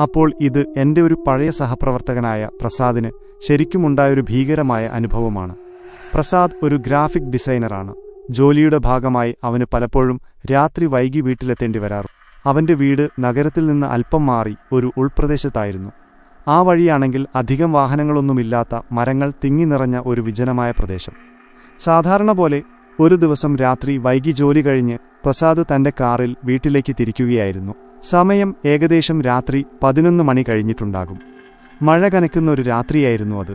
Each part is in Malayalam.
അപ്പോൾ ഇത് എൻ്റെ ഒരു പഴയ സഹപ്രവർത്തകനായ പ്രസാദിന് ശരിക്കുമുണ്ടായൊരു ഭീകരമായ അനുഭവമാണ്. പ്രസാദ് ഒരു ഗ്രാഫിക് ഡിസൈനറാണ്. ജോലിയുടെ ഭാഗമായി അവന് പലപ്പോഴും രാത്രി വൈകി വീട്ടിലെത്തേണ്ടി വരാറുണ്ട്. അവൻ്റെ വീട് നഗരത്തിൽ നിന്ന് അല്പം മാറി ഒരു ഉൾപ്രദേശത്തായിരുന്നു. ആ വഴിയാണെങ്കിൽ അധികം വാഹനങ്ങളൊന്നുമില്ലാത്ത മരങ്ങൾ തിങ്ങി നിറഞ്ഞ ഒരു വിജനമായ പ്രദേശം. സാധാരണ പോലെ ഒരു ദിവസം രാത്രി വൈകി ജോലി കഴിഞ്ഞ് പ്രസാദ് തൻ്റെ കാറിൽ വീട്ടിലേക്ക് തിരിക്കുകയായിരുന്നു. സമയം ഏകദേശം രാത്രി 11 മണി കഴിഞ്ഞിട്ടുണ്ടാകും. മഴ കനക്കുന്ന ഒരു രാത്രിയായിരുന്നു അത്.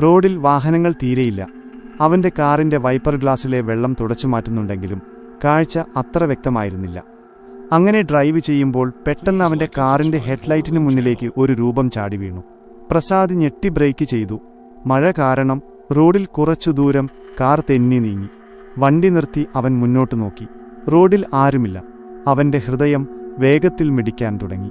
റോഡിൽ വാഹനങ്ങൾ തീരെയില്ല. അവൻ്റെ കാറിൻ്റെ വൈപ്പർ ഗ്ലാസിലെ വെള്ളം തുടച്ചു മാറ്റുന്നുണ്ടെങ്കിലും കാഴ്ച അത്ര വ്യക്തമായിരുന്നില്ല. അങ്ങനെ ഡ്രൈവ് ചെയ്യുമ്പോൾ പെട്ടെന്ന് അവൻ്റെ കാറിൻ്റെ ഹെഡ്ലൈറ്റിന് മുന്നിലേക്ക് ഒരു രൂപം ചാടി വീണു. പ്രസാദ് ഞെട്ടി ബ്രേക്ക് ചെയ്തു. മഴ കാരണം റോഡിൽ കുറച്ചു ദൂരം കാർ തെന്നി നീങ്ങി. വണ്ടി നിർത്തി അവൻ മുന്നോട്ട് നോക്കി. റോഡിൽ ആരുമില്ല. അവൻ്റെ ഹൃദയം വേഗത്തിൽ മിടിക്കാൻ തുടങ്ങി.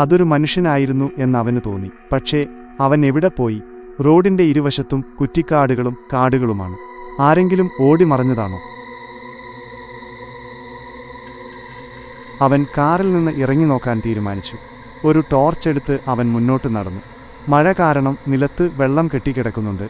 അതൊരു മനുഷ്യനായിരുന്നു എന്നവന് തോന്നി. പക്ഷേ അവൻ എവിടെ പോയി? റോഡിൻ്റെ ഇരുവശത്തും കുറ്റിക്കാടുകളും കാടുകളുമാണ്. ആരെങ്കിലും ഓടി മറഞ്ഞതാണോ? അവൻ കാറിൽ നിന്ന് ഇറങ്ങി നോക്കാൻ തീരുമാനിച്ചു. ഒരു ടോർച്ചെടുത്ത് അവൻ മുന്നോട്ട് നടന്നു. മഴ കാരണം നിലത്ത് വെള്ളം കെട്ടിക്കിടക്കുന്നുണ്ട്.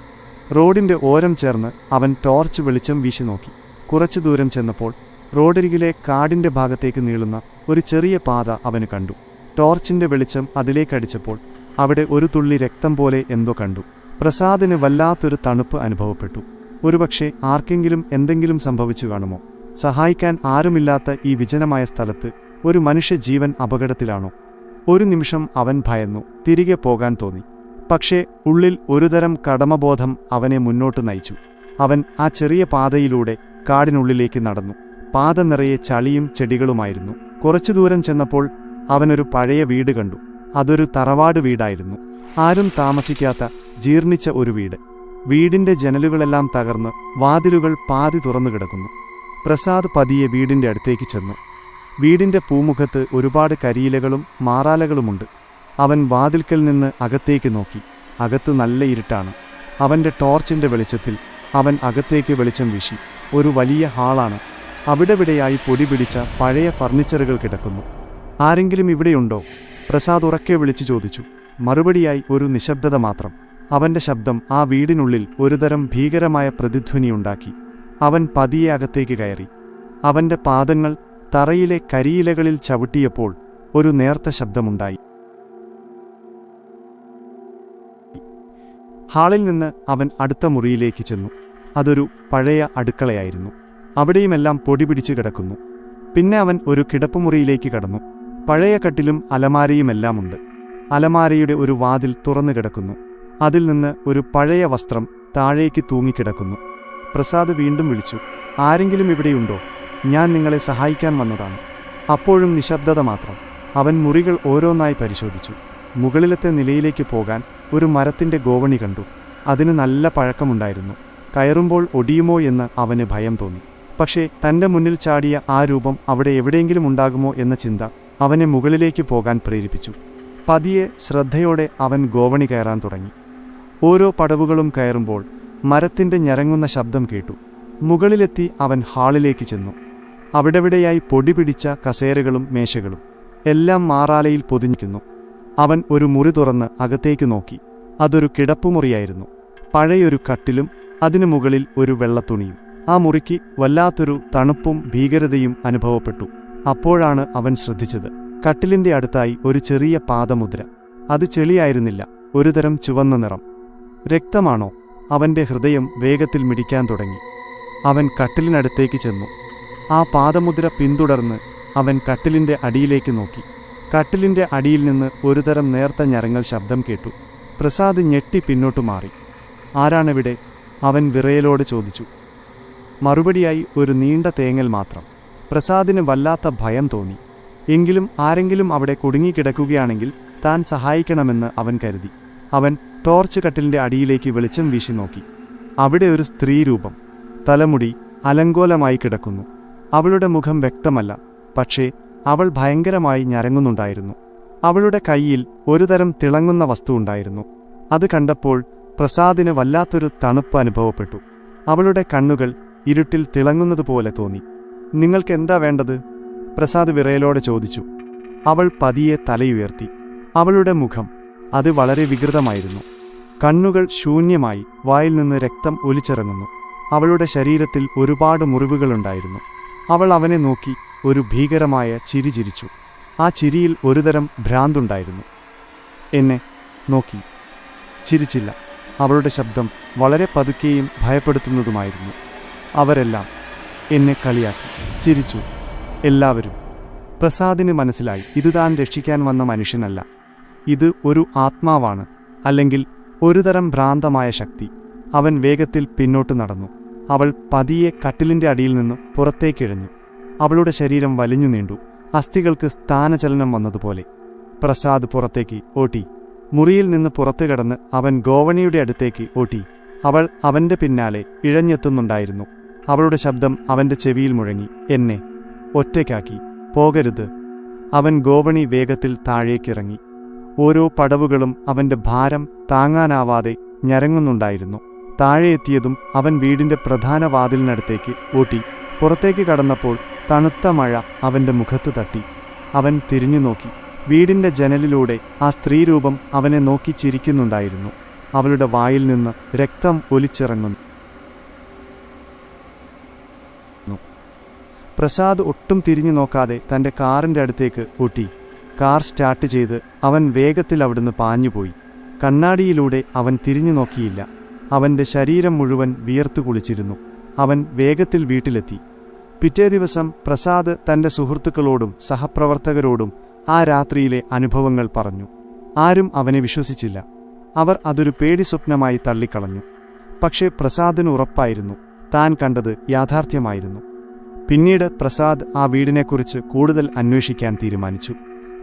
റോഡിൻ്റെ ഓരം ചേർന്ന് അവൻ ടോർച്ച് വെളിച്ചം വീശി നോക്കി. കുറച്ചു ദൂരം ചെന്നപ്പോൾ റോഡരികിലെ കാടിൻ്റെ ഭാഗത്തേക്ക് നീളുന്ന ഒരു ചെറിയ പാത അവന് കണ്ടു. ടോർച്ചിൻ്റെ വെളിച്ചം അതിലേക്കടിച്ചപ്പോൾ അവിടെ ഒരു തുള്ളി രക്തം പോലെ എന്തോ കണ്ടു. പ്രസാദിന് വല്ലാത്തൊരു തണുപ്പ് അനുഭവപ്പെട്ടു. ഒരുപക്ഷെ ആർക്കെങ്കിലും എന്തെങ്കിലും സംഭവിച്ചു കാണുമോ? സഹായിക്കാൻ ആരുമില്ലാത്ത ഈ വിജനമായ സ്ഥലത്ത് ഒരു മനുഷ്യജീവൻ അപകടത്തിലാണോ? ഒരു നിമിഷം അവൻ ഭയന്നു. തിരികെ പോകാൻ തോന്നി. പക്ഷേ ഉള്ളിൽ ഒരുതരം കടമബോധം അവനെ മുന്നോട്ട് നയിച്ചു. അവൻ ആ ചെറിയ പാതയിലൂടെ കാടിനുള്ളിലേക്ക് നടന്നു. പാത നിറയെ ചളിയും ചെടികളുമായിരുന്നു. കുറച്ചു ദൂരം ചെന്നപ്പോൾ അവനൊരു പഴയ വീട് കണ്ടു. അതൊരു തറവാട് വീടായിരുന്നു. ആരും താമസിക്കാത്ത ജീർണിച്ച ഒരു വീട്. വീടിൻ്റെ ജനലുകളെല്ലാം തകർന്ന് വാതിലുകൾ പാതി തുറന്നു കിടക്കുന്നു. പ്രസാദ് പതിയെ വീടിൻ്റെ അടുത്തേക്ക് ചെന്നു. വീടിൻ്റെ പൂമുഖത്ത് ഒരുപാട് കരിയിലകളും മാറാലകളുമുണ്ട്. അവൻ വാതിൽക്കൽ നിന്ന് അകത്തേക്ക് നോക്കി. അകത്ത് നല്ല ഇരുട്ടാണ്. അവൻ്റെ ടോർച്ചിൻ്റെ വെളിച്ചത്തിൽ അവൻ അകത്തേക്ക് വെളിച്ചം വീശി. ഒരു വലിയ ഹാളാണ്. അവിടെവിടെയായി പൊടി പിടിച്ച പഴയ ഫർണിച്ചറുകൾ കിടക്കുന്നു. ആരെങ്കിലും ഇവിടെയുണ്ടോ? പ്രസാദ് ഉറക്കെ വിളിച്ചു ചോദിച്ചു. മറുപടിയായി ഒരു നിശബ്ദത മാത്രം. അവൻ്റെ ശബ്ദം ആ വീടിനുള്ളിൽ ഒരുതരം ഭീകരമായ പ്രതിധ്വനിയുണ്ടാക്കി. അവൻ പതിയെ അകത്തേക്ക് കയറി. അവൻ്റെ പാദങ്ങൾ തറയിലെ കരിയിലകളിൽ ചവിട്ടിയപ്പോൾ ഒരു നേർത്ത ശബ്ദമുണ്ടായി. ഹാളിൽ നിന്ന് അവൻ അടുത്ത മുറിയിലേക്ക് ചെന്നു. അതൊരു പഴയ അടുക്കളയായിരുന്നു. അവിടെയുമെല്ലാം പൊടി പിടിച്ചു കിടക്കുന്നു. പിന്നെ അവൻ ഒരു കിടപ്പുമുറിയിലേക്ക് കടന്നു. പഴയ കട്ടിലും അലമാരയുമെല്ലാമുണ്ട്. അലമാരയുടെ ഒരു വാതിൽ തുറന്നു കിടക്കുന്നു. അതിൽ നിന്ന് ഒരു പഴയ വസ്ത്രം താഴേക്ക് തൂങ്ങിക്കിടക്കുന്നു. പ്രസാദ് വീണ്ടും വിളിച്ചു. ആരെങ്കിലും ഇവിടെയുണ്ടോ? ഞാൻ നിങ്ങളെ സഹായിക്കാൻ വന്നതാണ്. അപ്പോഴും നിശബ്ദത മാത്രം. അവൻ മുറികൾ ഓരോന്നായി പരിശോധിച്ചു. മുകളിലത്തെ നിലയിലേക്ക് പോകാൻ ഒരു മരത്തിൻ്റെ ഗോവണി കണ്ടു. അതിന് നല്ല പഴക്കമുണ്ടായിരുന്നു. കയറുമ്പോൾ ഒടിയുമോ എന്ന് അവന് ഭയം തോന്നി. പക്ഷേ തൻ്റെ മുന്നിൽ ചാടിയ ആ രൂപം അവിടെ എവിടെയെങ്കിലും ഉണ്ടാകുമോ എന്ന ചിന്ത അവനെ മുകളിലേക്ക് പോകാൻ പ്രേരിപ്പിച്ചു. പതിയെ ശ്രദ്ധയോടെ അവൻ ഗോവണി കയറാൻ തുടങ്ങി. ഓരോ പടവുകളും കയറുമ്പോൾ മരത്തിൻ്റെ ഞരങ്ങുന്ന ശബ്ദം കേട്ടു. മുകളിലെത്തി അവൻ ഹാളിലേക്ക് ചെന്നു. അവിടെവിടെയായി പൊടി പിടിച്ച കസേരകളും മേശകളും എല്ലാം മാറാലയിൽ പൊതിഞ്ഞിരിക്കുന്നു. അവൻ ഒരു മുറി തുറന്ന് അകത്തേക്ക് നോക്കി. അതൊരു കിടപ്പുമുറിയായിരുന്നു. പഴയൊരു കട്ടിലും അതിനു മുകളിൽ ഒരു വെള്ളത്തുണിയും. ആ മുറിക്ക് വല്ലാത്തൊരു തണുപ്പും ഭീകരതയും അനുഭവപ്പെട്ടു. അപ്പോഴാണ് അവൻ ശ്രദ്ധിച്ചത്. കട്ടിലിൻ്റെ അടുത്തായി ഒരു ചെറിയ പാദമുദ്ര. അത് ചെളിയായിരുന്നില്ല, ഒരുതരം ചുവന്ന നിറം. രക്തമാണോ? അവൻ്റെ ഹൃദയം വേഗത്തിൽ മിടിക്കാൻ തുടങ്ങി. അവൻ കട്ടിലിനടുത്തേക്ക് ചെന്നു. ആ പാദമുദ്ര പിന്തുടർന്ന് അവൻ കട്ടിലിൻ്റെ അടിയിലേക്ക് നോക്കി. കട്ടിലിൻ്റെ അടിയിൽ നിന്ന് ഒരുതരം നേർത്ത ഞരങ്ങൽ ശബ്ദം കേട്ടു. പ്രസാദ് ഞെട്ടി പിന്നോട്ടു മാറി. ആരാണെവിടെ? അവൻ വിറയലോട് ചോദിച്ചു. മറുപടിയായി ഒരു നീണ്ട തേങ്ങൽ മാത്രം. പ്രസാദിന് വല്ലാത്ത ഭയം തോന്നി. എങ്കിലും ആരെങ്കിലും അവിടെ കുടുങ്ങിക്കിടക്കുകയാണെങ്കിൽ താൻ സഹായിക്കണമെന്ന് അവൻ കരുതി. അവൻ ടോർച്ച് കട്ടിലിൻ്റെ അടിയിലേക്ക് വെളിച്ചം വീശി നോക്കി. അവിടെ ഒരു സ്ത്രീരൂപം. തലമുടി അലങ്കോലമായി കിടക്കുന്നു. അവളുടെ മുഖം വ്യക്തമല്ല, പക്ഷേ അവൾ ഭയങ്കരമായി ഞരങ്ങുന്നുണ്ടായിരുന്നു. അവളുടെ കയ്യിൽ ഒരുതരം തിളങ്ങുന്ന വസ്തു ഉണ്ടായിരുന്നു. അത് കണ്ടപ്പോൾ പ്രസാദിന് വല്ലാത്തൊരു തണുപ്പ് അനുഭവപ്പെട്ടു. അവളുടെ കണ്ണുകൾ ഇരുട്ടിൽ തിളങ്ങുന്നതുപോലെ തോന്നി. നിങ്ങൾക്കെന്താ വേണ്ടത്? പ്രസാദ് വിറയലോടെ ചോദിച്ചു. അവൾ പതിയെ തലയുയർത്തി. അവളുടെ മുഖം അത് വളരെ വികൃതമായിരുന്നു. കണ്ണുകൾ ശൂന്യമായി, വായിൽ നിന്ന് രക്തം ഒലിച്ചിറങ്ങുന്നു. അവളുടെ ശരീരത്തിൽ ഒരുപാട് മുറിവുകളുണ്ടായിരുന്നു. അവൾ അവനെ നോക്കി ഒരു ഭീകരമായ ചിരി ചിരിച്ചു. ആ ചിരിയിൽ ഒരുതരം ഭ്രാന്തുണ്ടായിരുന്നു. എന്നെ നോക്കി ചിരിച്ചില്ല. അവളുടെ ശബ്ദം വളരെ പതുക്കെയും ഭയപ്പെടുത്തുന്നതുമായിരുന്നു. അവരെല്ലാം എന്നെ കളിയാക്കി ചിരിച്ചു, എല്ലാവരും. പ്രസാദിന് മനസ്സിലായി, ഇത് താൻ രക്ഷിക്കാൻ വന്ന മനുഷ്യനല്ല, ഇത് ഒരു ആത്മാവാണ്, അല്ലെങ്കിൽ ഒരുതരം ഭ്രാന്തമായ ശക്തി. അവൻ വേഗത്തിൽ പിന്നോട്ട് നടന്നു. അവൾ പതിയെ കട്ടിലിന്റെ അടിയിൽ നിന്ന് പുറത്തേക്കിഴഞ്ഞു. അവളുടെ ശരീരം വലിഞ്ഞു നീണ്ടു, അസ്ഥികൾക്ക് സ്ഥാനചലനം വന്നതുപോലെ. പ്രസാദ് പുറത്തേക്ക് ഓട്ടി. മുറിയിൽ നിന്ന് പുറത്തു കടന്ന് അവൻ ഗോവണിയുടെ അടുത്തേക്ക് ഓട്ടി. അവൾ അവന്റെ പിന്നാലെ ഇഴഞ്ഞെത്തുന്നുണ്ടായിരുന്നു. അവളുടെ ശബ്ദം അവന്റെ ചെവിയിൽ മുഴങ്ങി, എന്നെ ഒറ്റയ്ക്കാക്കി പോകരുത്. അവൻ ഗോവണി വേഗത്തിൽ താഴേക്കിറങ്ങി. ഓരോ പടവുകളും അവന്റെ ഭാരം താങ്ങാനാവാതെ ഞരങ്ങുന്നുണ്ടായിരുന്നു. താഴെ എത്തിയതും അവൻ വീടിന്റെ പ്രധാന വാതിലിനടുത്തേക്ക് ഓട്ടി. പുറത്തേക്ക് കടന്നപ്പോൾ തണുത്ത മഴ അവന്റെ മുഖത്ത് തട്ടി. അവൻ തിരിഞ്ഞു നോക്കി. വീടിന്റെ ജനലിലൂടെ ആ സ്ത്രീരൂപം അവനെ നോക്കി ചിരിക്കുന്നുണ്ടായിരുന്നു. അവളുടെ വായിൽ നിന്ന് രക്തം ഒലിച്ചിറങ്ങുന്നു. പ്രസാദ് ഒട്ടും തിരിഞ്ഞു നോക്കാതെ തന്റെ കാറിന്റെ അടുത്തേക്ക് ഓട്ടി. കാർ സ്റ്റാർട്ട് ചെയ്ത് അവൻ വേഗത്തിൽ അവിടുന്ന് പാഞ്ഞുപോയി. കണ്ണാടിയിലൂടെ അവൻ തിരിഞ്ഞു നോക്കിയില്ല. അവന്റെ ശരീരം മുഴുവൻ വിയർത്തു കുളിച്ചിരുന്നു. അവൻ വേഗത്തിൽ വീട്ടിലെത്തി. പിറ്റേ ദിവസം പ്രസാദ് തന്റെ സുഹൃത്തുക്കളോടും സഹപ്രവർത്തകരോടും ആ രാത്രിയിലെ അനുഭവങ്ങൾ പറഞ്ഞു. ആരും അവനെ വിശ്വസിച്ചില്ല. അവർ അതൊരു പേടി സ്വപ്നമായി തള്ളിക്കളഞ്ഞു. പക്ഷേ പ്രസാദിന് ഉറപ്പായിരുന്നു, താൻ കണ്ടത് യാഥാർത്ഥ്യമായിരുന്നു. പിന്നീട് പ്രസാദ് ആ വീടിനെക്കുറിച്ച് കൂടുതൽ അന്വേഷിക്കാൻ തീരുമാനിച്ചു.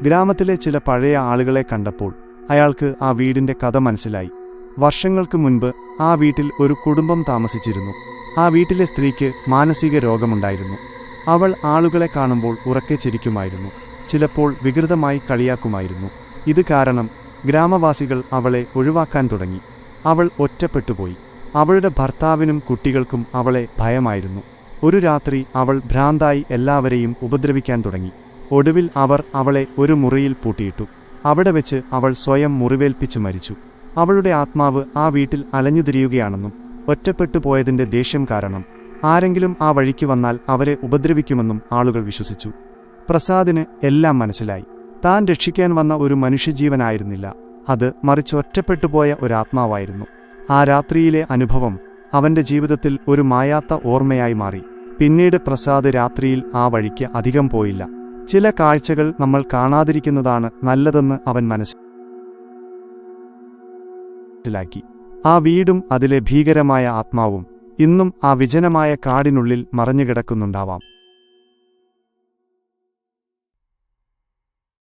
ഗ്രാമത്തിലെ ചില പഴയ ആളുകളെ കണ്ടപ്പോൾ അയാൾക്ക് ആ വീടിന്റെ കഥ മനസ്സിലായി. വർഷങ്ങൾക്ക് മുൻപ് ആ വീട്ടിൽ ഒരു കുടുംബം താമസിച്ചിരുന്നു. ആ വീട്ടിലെ സ്ത്രീക്ക് മാനസിക രോഗമുണ്ടായിരുന്നു. അവൾ ആളുകളെ കാണുമ്പോൾ ഉറക്കെ ചിരിക്കുമായിരുന്നു, ചിലപ്പോൾ വികൃതമായി കളിയാക്കുമായിരുന്നു. ഇത് കാരണം ഗ്രാമവാസികൾ അവളെ ഒഴിവാക്കാൻ തുടങ്ങി. അവൾ ഒറ്റപ്പെട്ടുപോയി. അവളുടെ ഭർത്താവിനും കുട്ടികൾക്കും അവളെ ഭയമായിരുന്നു. ഒരു രാത്രി അവൾ ഭ്രാന്തായി എല്ലാവരെയും ഉപദ്രവിക്കാൻ തുടങ്ങി. ഒടുവിൽ അവർ അവളെ ഒരു മുറിയിൽ പൂട്ടിയിട്ടു. അവിടെ വെച്ച് അവൾ സ്വയം മുറിവേൽപ്പിച്ച് മരിച്ചു. അവളുടെ ആത്മാവ് ആ വീട്ടിൽ അലഞ്ഞുതിരിയുകയാണെന്നും ഒറ്റപ്പെട്ടു പോയതിന്റെ ദേഷ്യം കാരണം ആരെങ്കിലും ആ വഴിക്ക് വന്നാൽ അവരെ ഉപദ്രവിക്കുമെന്നും ആളുകൾ വിശ്വസിച്ചു. പ്രസാദിന് എല്ലാം മനസ്സിലായി. താൻ രക്ഷിക്കാൻ വന്ന ഒരു മനുഷ്യജീവനായിരുന്നില്ല, അത് മറിച്ച് ഒറ്റപ്പെട്ടുപോയ ഒരാത്മാവായിരുന്നു. ആ രാത്രിയിലെ അനുഭവം അവന്റെ ജീവിതത്തിൽ ഒരു മായാത്ത ഓർമ്മയായി മാറി. പിന്നീട് പ്രസാദ് രാത്രിയിൽ ആ വഴിക്ക് അധികം പോയില്ല. ചില കാഴ്ചകൾ നമ്മൾ കാണാതിരിക്കുന്നതാണ് നല്ലതെന്ന് അവൻ മനസ്സിലാക്കി. ആ വീടും അതിലെ ഭീകരമായ ആത്മാവും ഇന്നും ആ വിജനമായ കാടിനുള്ളിൽ മറഞ്ഞുകിടക്കുന്നുണ്ടാവാം.